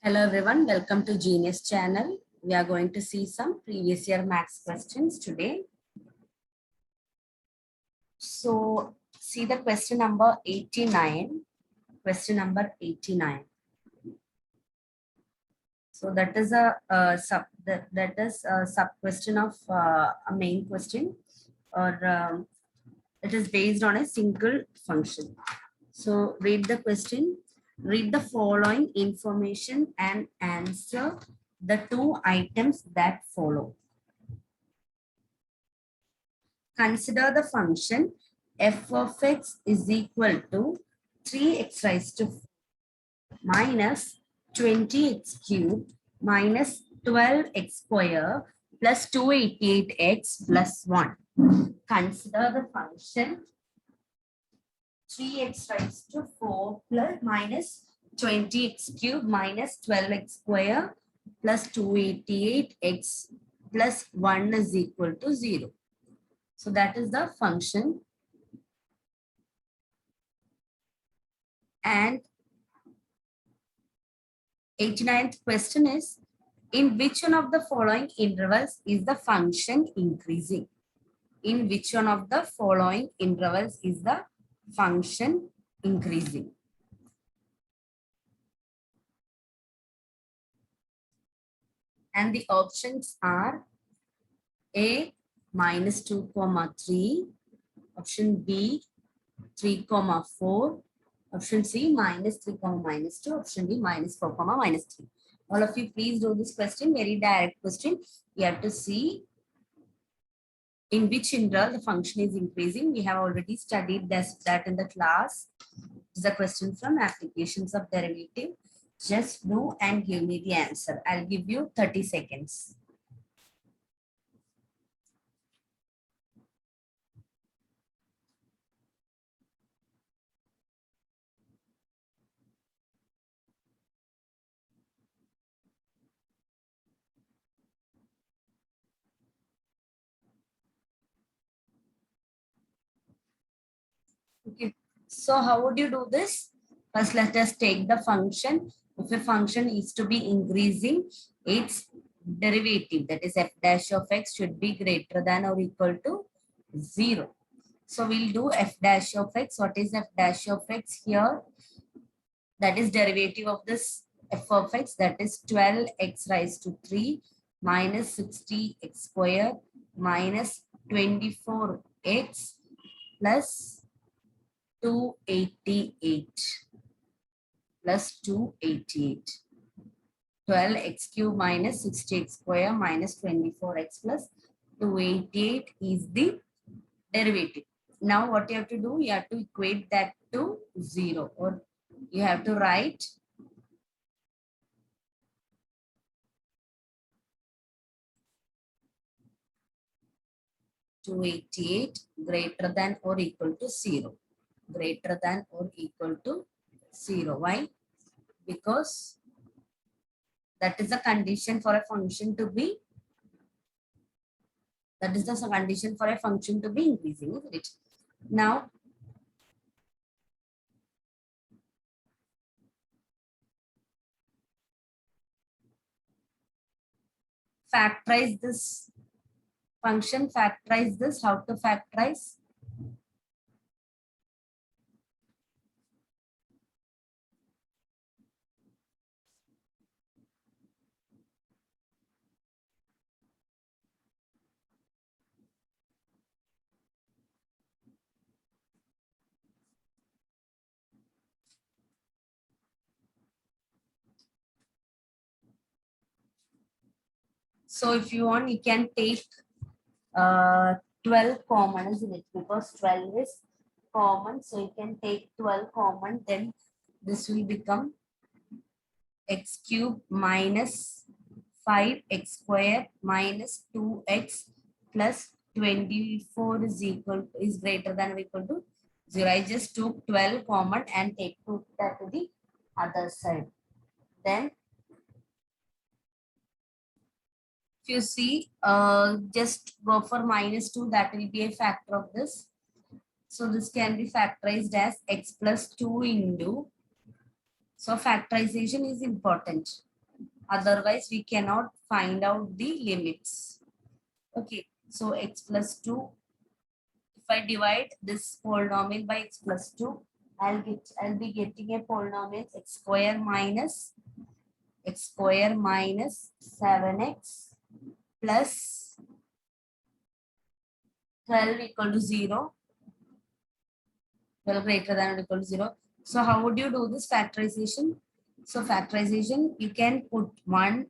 Hello everyone, welcome to Genius channel. We are going to see some previous year maths questions today. So see the question number 89. Question number 89. So that is a sub question of a main question, or it is based on a single function. So read the question. Read the following information and answer the two items that follow. Consider the function f of x is equal to 3x raised to 4 minus 20x cubed minus 12x square plus 288x plus 1. Consider the function 3x raised to 4 plus minus 20x cubed minus 12x square plus 288x plus 1 is equal to 0. So that is the function. And 89th question is, in which one of the following intervals is the function increasing? In which one of the following intervals is the function increasing? And the options are A, minus 2, 3, option B, 3, 4, option C, minus 3, minus 2, option D, minus 4, minus 3. All of you, please do this question, very direct question. You have to see in which interval the function is increasing. We have already studied that in the class. This is a question from applications of derivative. Just do and give me the answer. I'll give you 30 seconds. Okay, so how would you do this? First, let us take the function. If a function is to be increasing, its derivative, that is f dash of x, should be greater than or equal to 0. So we'll do f dash of x. What is f dash of x here? That is derivative of this f of x, that is 12x raised to 3 minus 60x square minus 24x plus 288 plus 288. 12x cube minus 60x square minus 24x plus 288 is the derivative. Now what you have to do, you have to equate that to 0, or you have to write (288) greater than or equal to 0. Greater than or equal to 0. Why? Because that is the condition for a function to be, increasing, isn't it? Now, factorize this function, factorize this. How to factorize? So if you want, you can take 12 common, isn't it? Because 12 is common, so you can take 12 common, then this will become x cube minus 5x square minus 2x plus 24 is greater than or equal to 0. I just took 12 common and took that to the other side. Then if you see, just go for minus 2, that will be a factor of this. So this can be factorized as x plus 2 into. So factorization is important. Otherwise, we cannot find out the limits. Okay, so x plus 2. If I divide this polynomial by x plus 2, I'll be getting a polynomial x square minus 7x plus 12 equal to 0. 12 greater than or equal to 0. So how would you do this factorization? So factorization, you can put 1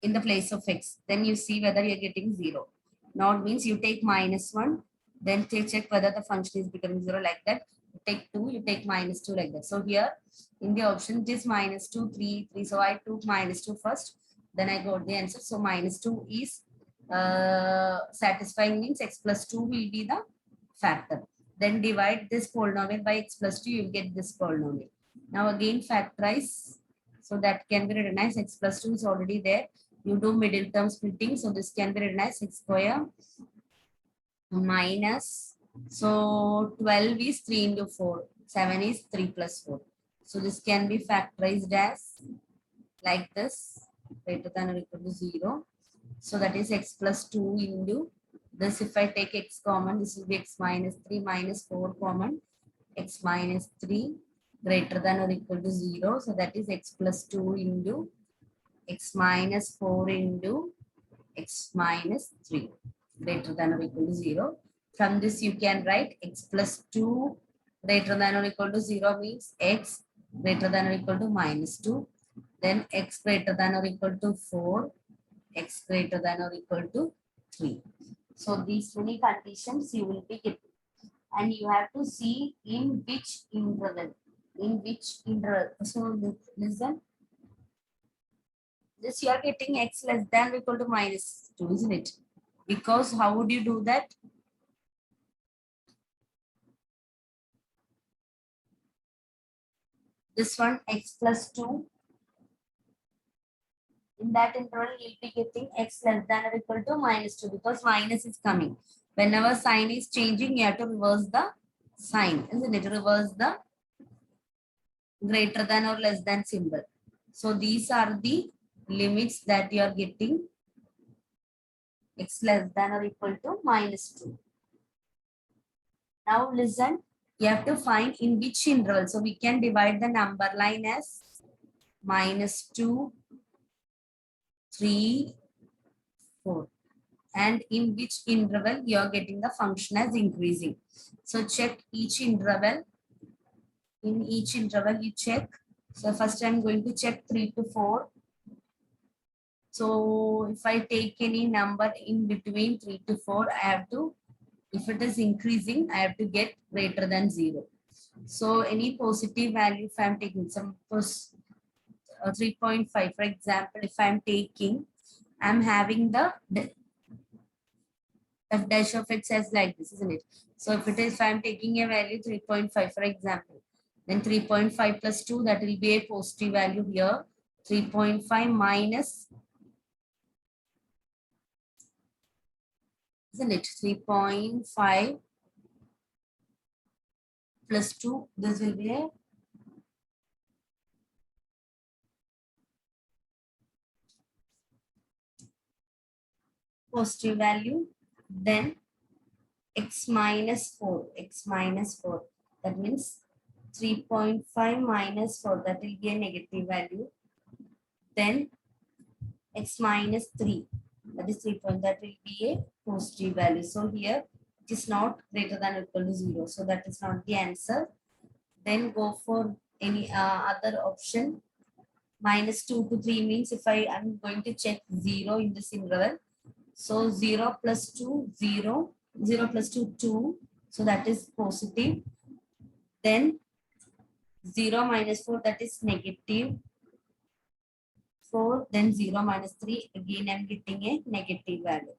in the place of x. Then you see whether you're getting 0. Not means you take -1, then check whether the function is becoming 0 like that. You take 2, you take -2 like that. So here in the option it is -2, 3, 3. So I took -2 first. Then I got the answer. So -2 is satisfying, means x plus 2 will be the factor. Then divide this polynomial by x plus 2, you will get this polynomial. Now again factorize. So that can be written as x plus 2 is already there. You do middle term splitting. So this can be written as x square minus. So 12 is 3 into 4. 7 is 3 plus 4. So this can be factorized as like this, greater than or equal to 0. So that is x plus 2 into this. If I take x common, this will be x minus 3 minus 4 common, x minus 3 greater than or equal to 0. So that is x plus 2 into x minus 4 into x minus 3 greater than or equal to 0. From this you can write x plus 2 greater than or equal to 0 means x greater than or equal to -2. Then x greater than or equal to 4, x greater than or equal to 3. So these many conditions you will be getting. And you have to see in which interval. In which interval. So listen. This you are getting x less than or equal to -2, isn't it? Because how would you do that? This one x plus 2. In that interval, you'll be getting x less than or equal to -2 because minus is coming. Whenever sign is changing, you have to reverse the sign, isn't it? Reverse the greater than or less than symbol. So these are the limits that you are getting x less than or equal to -2. Now listen, you have to find in which interval. So we can divide the number line as -2, 3, 4. And in which interval you are getting the function as increasing. So check each interval. In each interval you check. So first I'm going to check 3 to 4. So if I take any number in between 3 to 4, I have to, if it is increasing, I have to get greater than 0. So any positive value, if I'm taking some 3.5, for example, if I'm taking, I'm having the f dash of x as like this, isn't it? So if it is, if I'm taking a value 3.5, for example, then 3.5 plus 2, that will be a positive value here. 3.5 minus, isn't it? 3.5 plus 2, this will be a positive value. Then x minus 4, x minus 4. That means 3.5 minus 4, that will be a negative value. Then x minus 3, that is 3 point, that will be a positive value. So here it is not greater than or equal to 0. So that is not the answer. Then go for any other option. -2 to 3 means if I am going to check 0 in this interval. So 0 plus 2, 0. 0 plus 2, 2. So that is positive. Then 0 minus 4, that is negative 4. Then 0 minus 3, again I'm getting a negative value.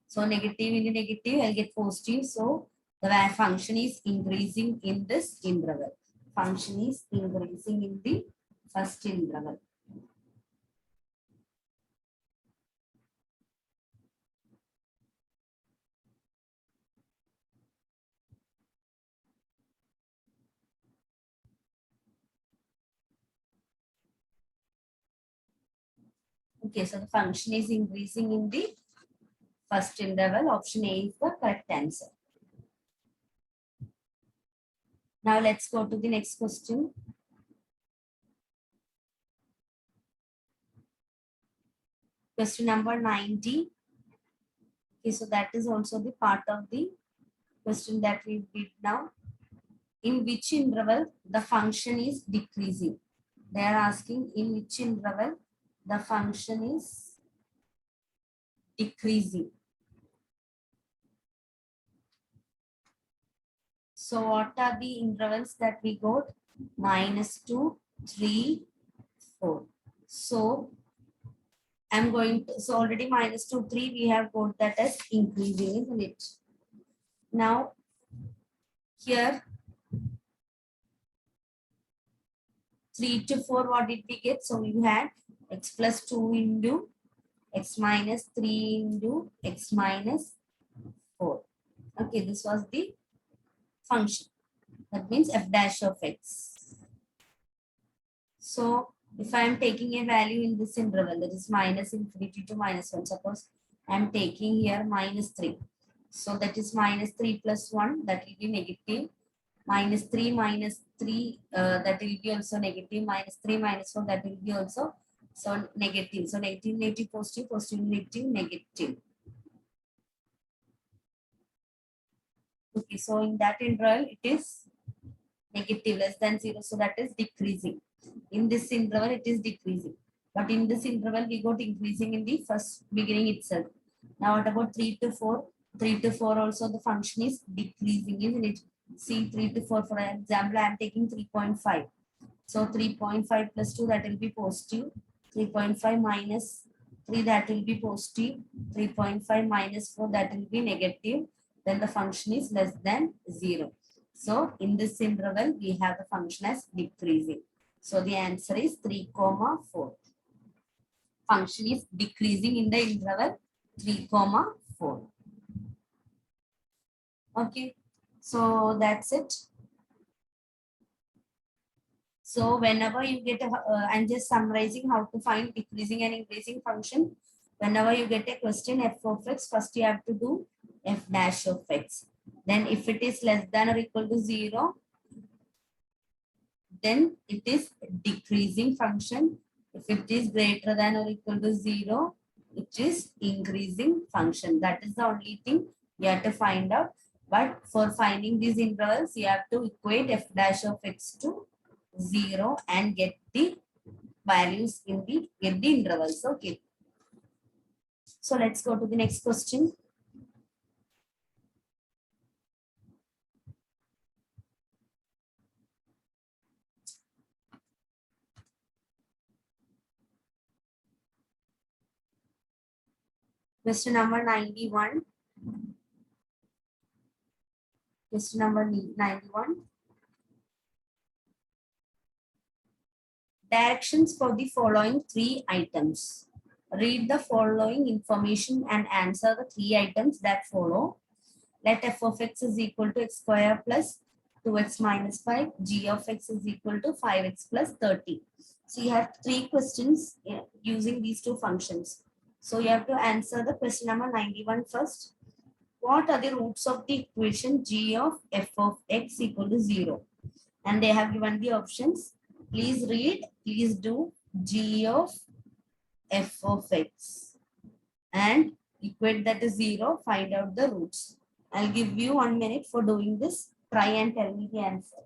So negative into negative, I'll get positive. So the function is increasing in this interval. Function is increasing in the first interval. Okay, so the function is increasing in the first interval. Option A is the correct answer. Now let's go to the next question. Question number 90. Okay, so that is also the part of the question that we did now. In which interval the function is decreasing? They are asking in which interval the function is decreasing. So what are the intervals that we got? -2, 3, 4. So I'm going to, so already -2, 3, we have got that as increasing, isn't it? Now here 3 to 4, what did we get? So we had x plus 2 into x minus 3 into x minus 4. Okay, this was the function. That means f dash of x. So if I am taking a value in this interval, that is minus infinity to -1, suppose I am taking here -3. So that is -3 plus 1, that will be negative. -3 minus 3, that will be also negative. -3 minus 4, that will be also so negative. So negative, negative, positive, positive, negative, negative. Okay, so in that interval, it is negative less than 0. So that is decreasing. In this interval, it is decreasing. But in this interval, we got increasing in the first beginning itself. Now, what about 3 to 4? 3 to 4 also the function is decreasing, isn't it? See 3 to 4, for example, I am taking 3.5. So 3.5 plus 2, that will be positive. 3.5 minus 3, that will be positive. 3.5 minus 4, that will be negative. Then the function is less than 0. So in this interval, we have the function as decreasing. So the answer is 3, 4. Function is decreasing in the interval 3, 4. Okay, so that's it. So whenever you get a, I'm just summarizing how to find decreasing and increasing function. Whenever you get a question f of x, first you have to do f dash of x. Then if it is less than or equal to 0, then it is decreasing function. If it is greater than or equal to 0, it is increasing function. That is the only thing you have to find out. But for finding these intervals, you have to equate f dash of x to 0 and get the values in the intervals. Okay. So let's go to the next question. Question number 91. Question number 91. Directions for the following 3 items. Read the following information and answer the 3 items that follow. Let f of x is equal to x square plus 2x minus 5. G of x is equal to 5x plus 30. So you have 3 questions using these 2 functions. So you have to answer the question number 91 first. What are the roots of the equation g of f of x equal to 0? And they have given the options. Please read, please do g of f of x and equate that to 0, find out the roots. I'll give you 1 minute for doing this. Try and tell me the answer.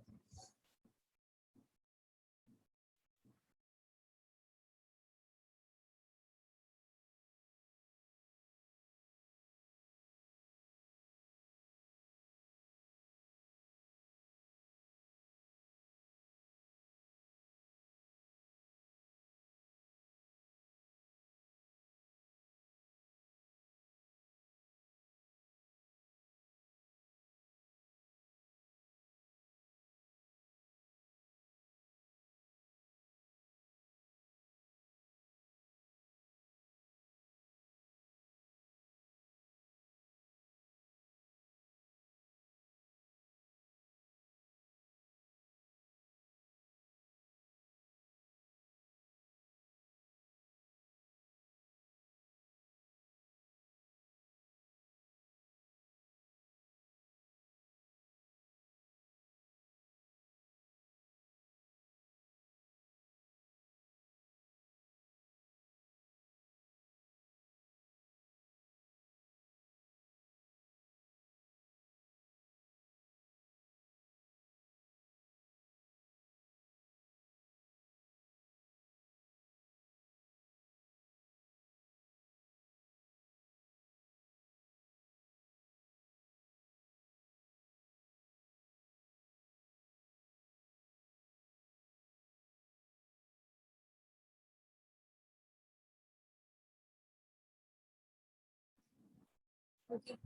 Okay.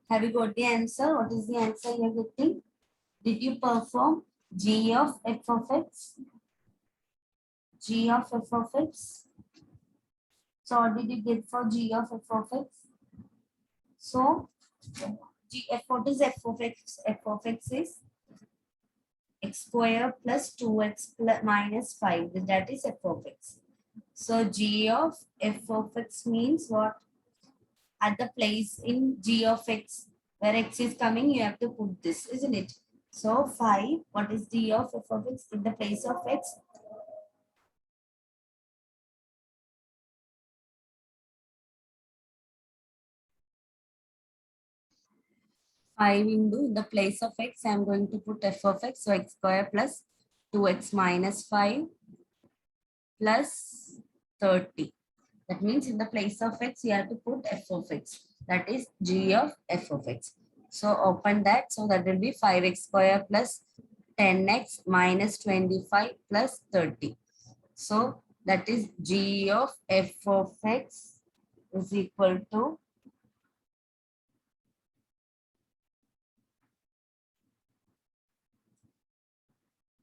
Have you got the answer? What is the answer you're getting? Did you perform g of f of x? G of f of x. So what did you get for g of f of x? So g f, what is f of x? F of x is x square plus 2x plus minus 5. That is f of x. So g of f of x means what? At the place in g of x, where x is coming, you have to put this, isn't it? So 5, what is g of f of x in the place of x? 5 into in the place of x, I am going to put f of x. So x square plus 2x minus 5 plus 30. That means in the place of x, you have to put f of x. That is g of f of x. So open that. So that will be 5x square plus 10x minus 25 plus 30. So that is g of f of x is equal to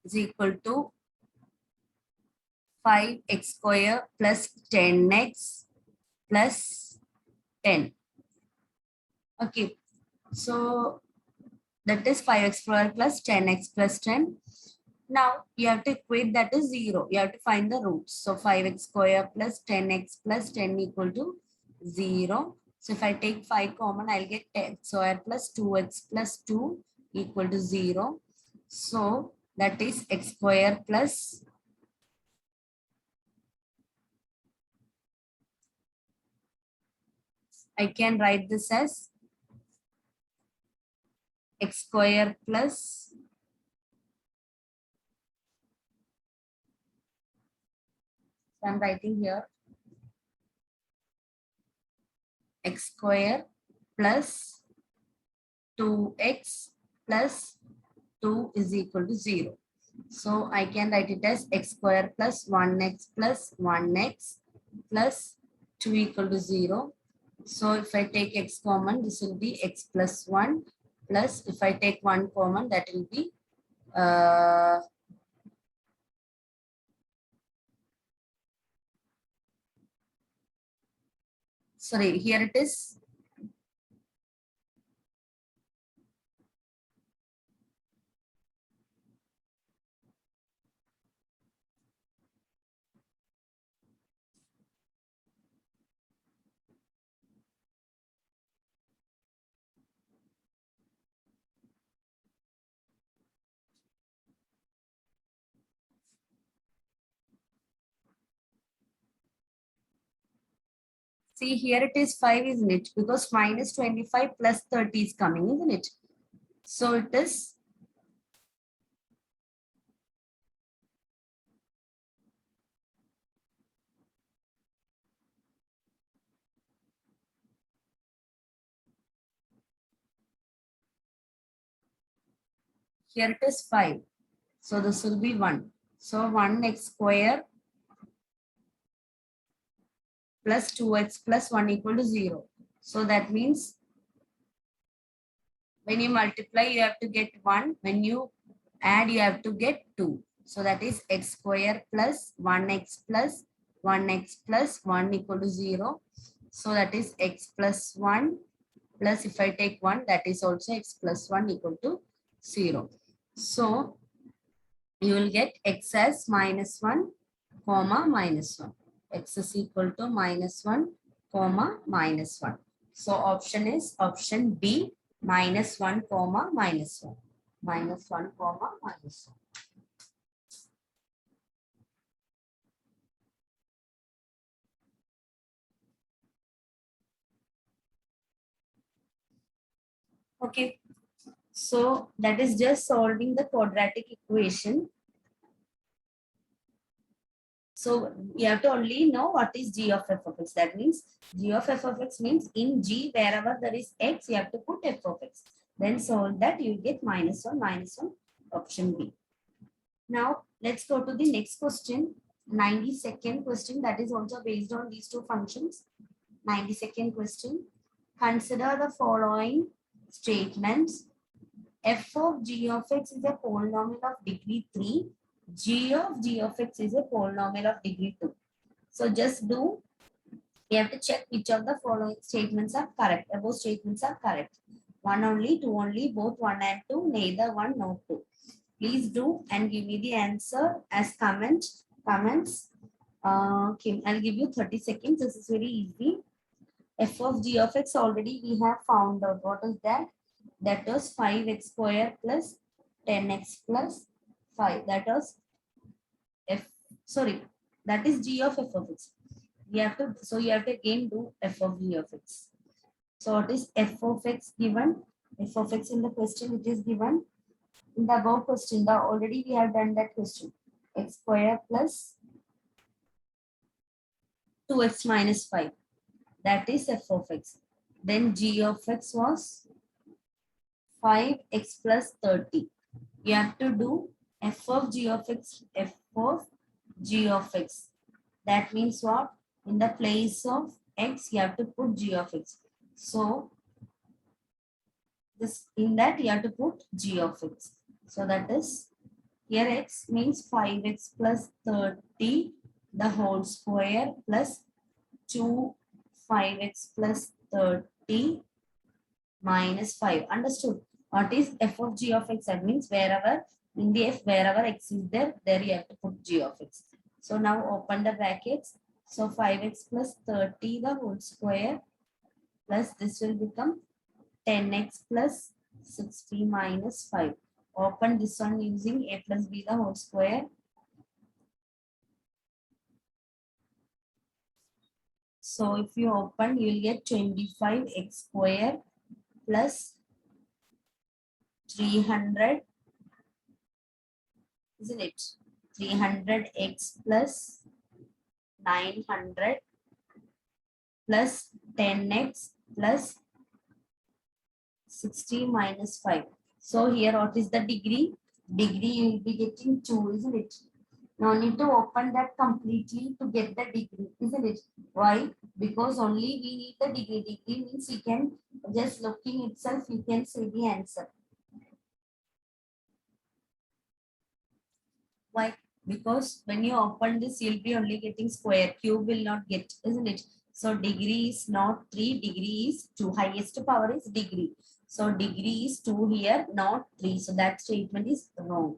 is equal to 5x square plus 10x plus 10. Okay, so that is 5x square plus 10x plus 10. Now you have to equate that to 0. You have to find the roots. So 5x square plus 10x plus 10 equal to 0. So if I take 5 common, I'll get x square plus 2x plus 2 equal to 0. So that is x square plus I can write this as x square plus I'm writing here x square plus 2x plus 2 is equal to 0. So I can write it as x square plus 1x plus 1x plus 2 equal to 0. So if I take x common, this will be x plus 1 plus if I take 1 common, that will be sorry, here it is see here it is 5, isn't it? Because minus 25 plus 30 is coming, isn't it? So it is here it is 5. So this will be 1. So 1x square plus 2x plus 1 equal to 0. So that means when you multiply, you have to get 1. When you add, you have to get 2. So that is x square plus 1x plus 1x plus 1 equal to 0. So that is x plus 1 plus if I take 1, that is also x plus 1 equal to 0. So you will get x as minus 1 comma minus 1. X is equal to minus 1 comma minus 1. So option is option B, minus 1 comma minus 1. Minus 1 comma minus 1. Okay, so that is just solving the quadratic equation. So you have to only know what is g of f of x. That means g of f of x means in g, wherever there is x, you have to put f of x. Then solve that, you get minus 1, option B. Now let's go to the next question. 92nd question, that is also based on these two functions. 92nd question. Consider the following statements. F of g of x is a polynomial of degree 3. G of x is a polynomial of degree 2. So just do, you have to check which of the following statements are correct. Above statements are correct. One only, two only, both one and two, neither one, no two. Please do and give me the answer as comments. Okay, I'll give you 30 seconds. This is very easy. F of g of x already we have found out. What is that? That was 5x square plus 10x plus 5. That was f, sorry, that is g of f of x. You have to, so you have to again do f of g of x. So what is f of x given? F of x in the question it is given. In the above question, the already we have done that question. X square plus 2x minus 5. That is f of x. Then g of x was 5x plus 30. You have to do f of g of x, f of g of x. That means what? In the place of x, you have to put g of x. So this, in that you have to put g of x. So that is, here x means 5x plus 30 the whole square plus 2 5x plus 30 minus 5. Understood? What is f of g of x? That means wherever in the f, wherever x is there, there you have to put g of x. So now open the brackets. So 5x plus 30 the whole square plus this will become 10x plus 60 minus 5. Open this one using a plus b the whole square. So if you open, you will get 25x square plus 300, isn't it? 300x plus 900 plus 10x plus 60 minus 5. So here what is the degree? Degree you will be getting 2, isn't it? No need to open that completely to get the degree, isn't it? Why? Because only we need the degree. Degree means you can just looking itself, you can see the answer. Why? Because when you open this, you'll be only getting square. Cube will not get, isn't it? So degree is not 3, degree is 2. Highest power is degree. So degree is 2 here, not 3. So that statement is wrong.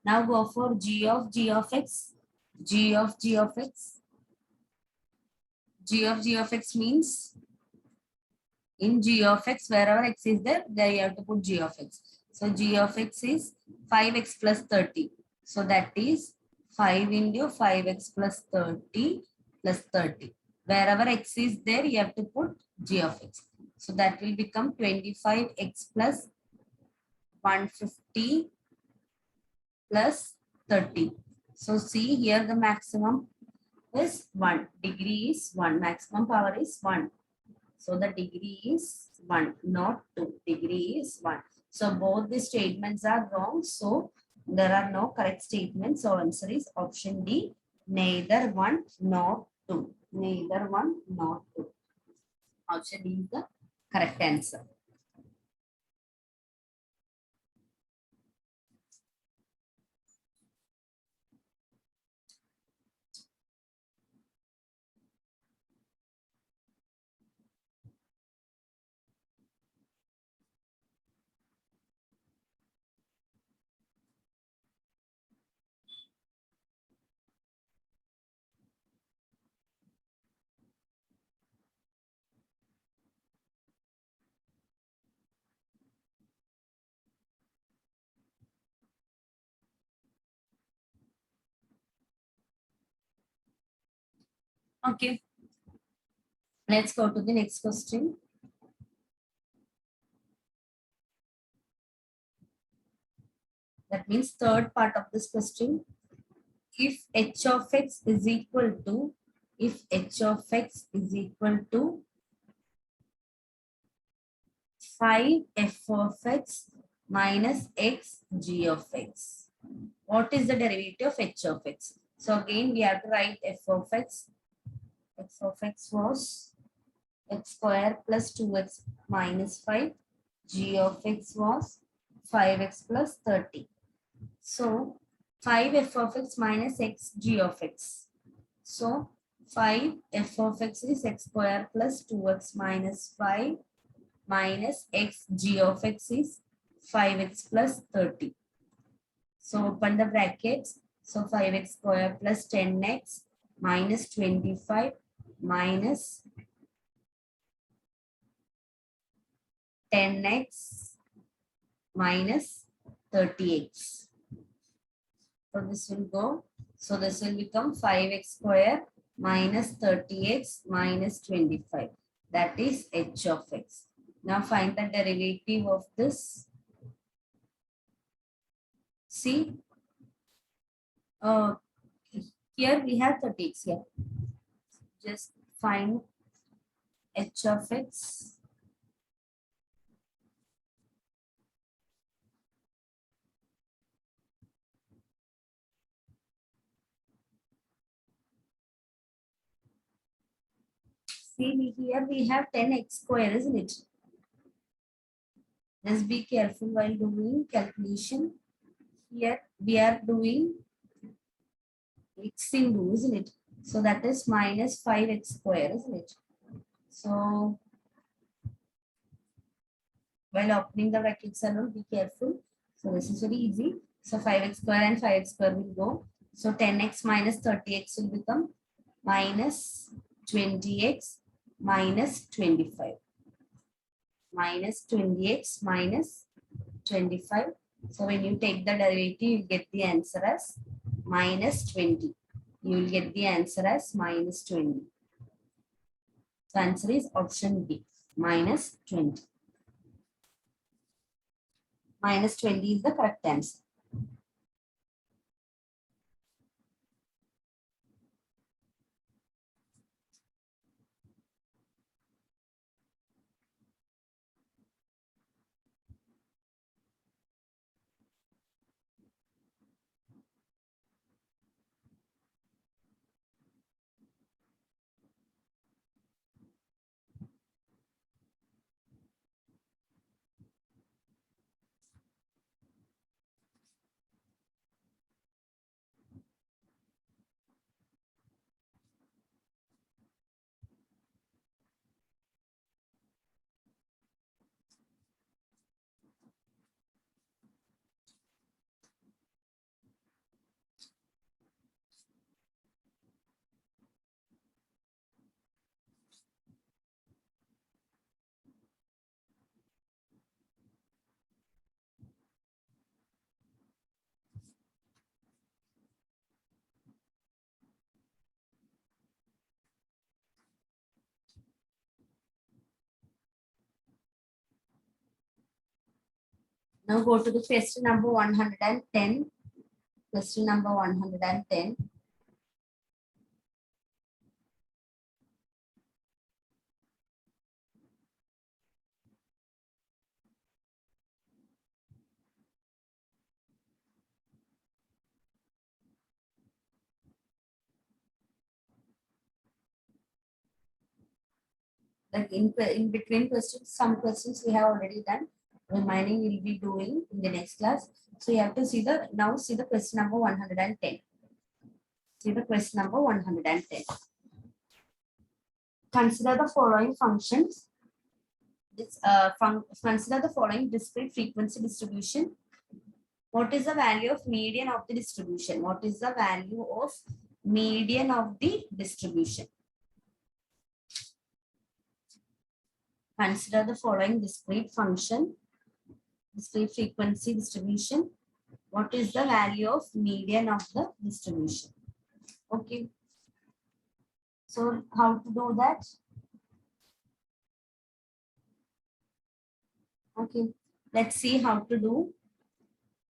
Now go for g of x. G of x. G of x means in g of x, wherever x is there, there you have to put g of x. So g of x is 5x plus 30. So that is 5 into 5x plus 30 plus 30. Wherever x is there, you have to put g of x. So that will become 25x plus 150 plus 30. So see here the maximum is 1. Degree is 1. Maximum power is 1. So the degree is 1, not 2. Degree is 1. So both the statements are wrong. So there are no correct statements. So answer is option D. Neither 1 nor 2. Neither 1 nor 2. Option D is the correct answer. Okay. Let's go to the next question. That means third part of this question. If h of x is equal to, if h of x is equal to 5 f of x minus x g of x. What is the derivative of h of x? So again we have to write f of x. F of x was x square plus 2x minus 5. G of x was 5x plus 30. So 5 f of x minus x g of x. So 5 f of x is x square plus 2x minus 5 minus x g of x is 5x plus 30. So open the brackets. So 5x square plus 10x minus 25 minus 10x minus 30x. So this will go. So this will become 5x square minus 30x minus 25. That is h of x. Now find the derivative of this. See, here we have 30x here. Just find h of x. See, here we have 10x square, isn't it? Just be careful while doing calculation. Here we are doing x into, isn't it? So that is minus 5x square, isn't it? So while opening the brackets alone, be careful. So this is very easy. So 5x square and 5x square will go. So 10x minus 30x will become minus 20x minus 25. Minus 20x minus 25. So when you take the derivative, you get the answer as minus 20. You will get the answer as minus 20. So answer is option B, minus 20. Minus 20 is the correct answer. Now go to the question number 110. Question number 110. Like in between questions, some questions we have already done. Remaining will be doing in the next class. So you have to see the, now see the question number 110. See the question number 110. Consider the following functions. Consider the following discrete frequency distribution. What is the value of median of the distribution? What is the value of median of the distribution? Consider the following discrete function, discrete frequency distribution. What is the value of median of the distribution? Okay. So how to do that? Okay. Let's see how to do.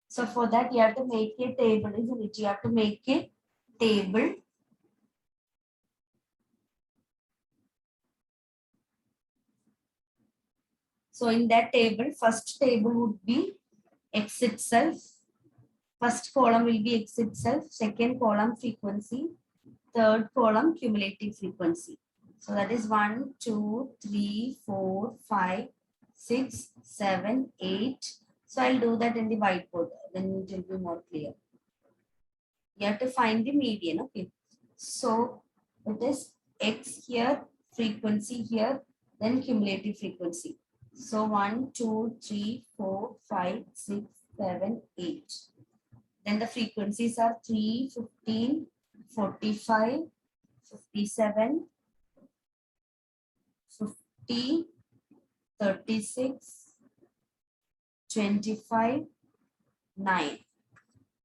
So for that, you have to make a table, isn't it? You have to make a table. So in that table, first table would be X itself. First column will be X itself. Second column frequency. Third column cumulative frequency. So that is 1, 2, 3, 4, 5, 6, 7, 8. So I'll do that in the whiteboard. Then it will be more clear. You have to find the median. Okay. So it is x here, frequency here, then cumulative frequency. So 1, 2, 3, 4, 5, 6, 7, 8. Then the frequencies are 3, 15, 45, 57, 50, 36, 25, 9.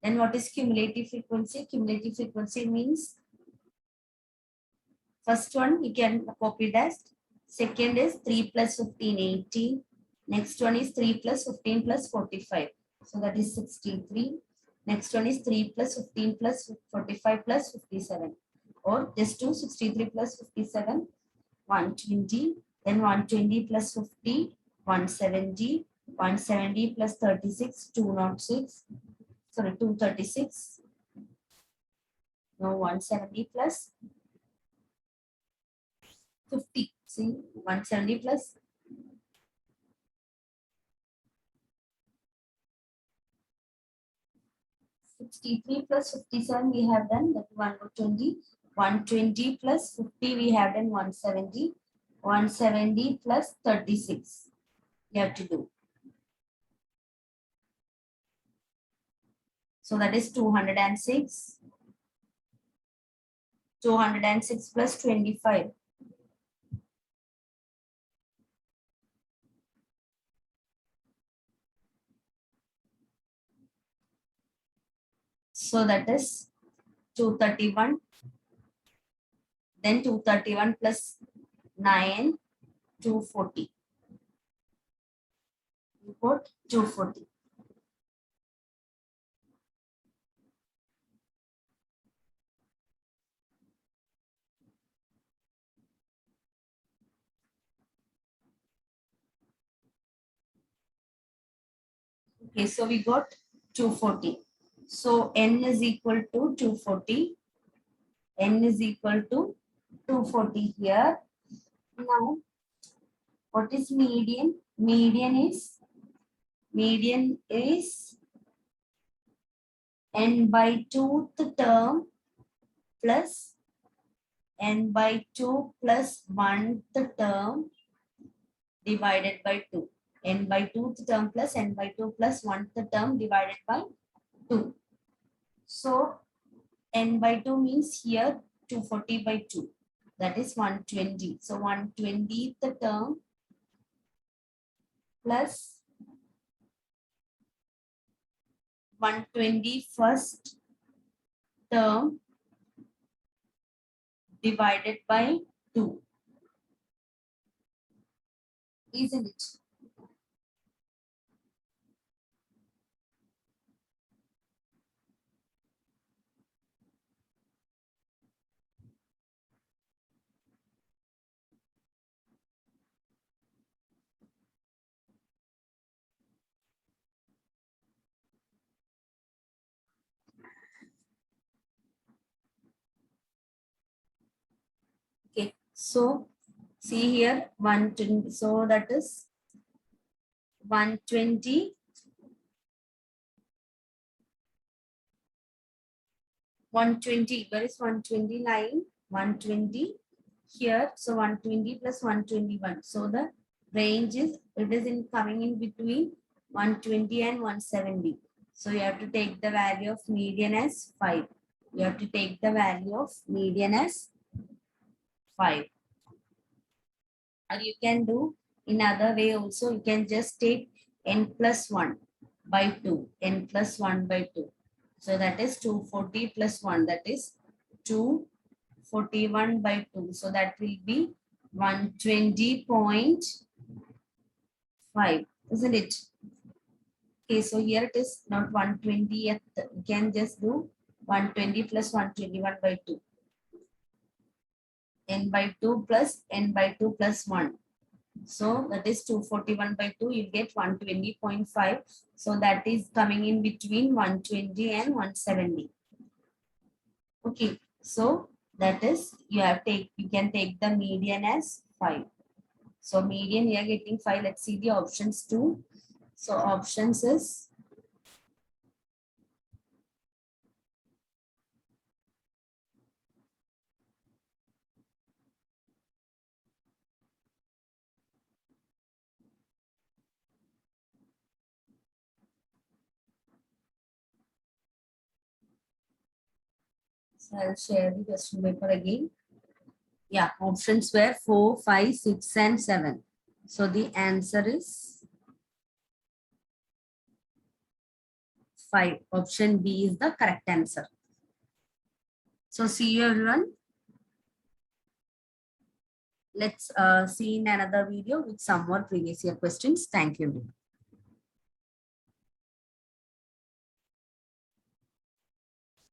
Then what is cumulative frequency? Cumulative frequency means first one you can copy that. Second is 3 plus 15, 18. Next one is 3 plus 15 plus 45. So that is 63. Next one is 3 plus 15 plus 45 plus 57. Or just do 63 plus 57, 120. Then 120 plus 50, 170. 170 plus 36, 206. Sorry, 236. No, 170 plus 50. See, 170 plus 63 plus 57 we have done, that 120. 120 plus 50 we have done, 170. 170 plus 36 you have to do. So that is 206. 206 plus 25. So that is 231. Then 231 plus 9, 240. You put 240. Okay, so we got 240. So n is equal to 240. N is equal to 240 here. Now, what is median? Median is n by 2th term plus n by 2 plus 1th term divided by 2. N by 2th term plus n by 2 plus 1th term divided by 2. So n by 2 means here 240 by 2. That is 120. So 120th term plus 121st term divided by 2. Isn't it? Okay. So see here 120. So that is 120. 120. Where is 129? 120 here. So 120 plus 121. So the range is, it is in coming in between 120 and 170. So you have to take the value of median as 5. You have to take the value of median as 5. Or you can do in other way also. You can just take n plus 1 by 2. N plus 1 by 2. So that is 240 plus 1. That is 241 by 2. So that will be 120.5. Isn't it? Okay, so here it is not 120th. You can just do 120 plus 121 by 2. N by 2 plus n by 2 plus 1. So that is 241 by 2. You get 120.5. So that is coming in between 120 and 170. Okay. So That is, you can take the median as 5. So median we are getting 5. Let's see the options too. So options is so I'll share the question paper again. Yeah, options were 4, 5, 6, and 7. So the answer is 5. Option B is the correct answer. So see you everyone. Let's see in another video with some more previous year questions. Thank you.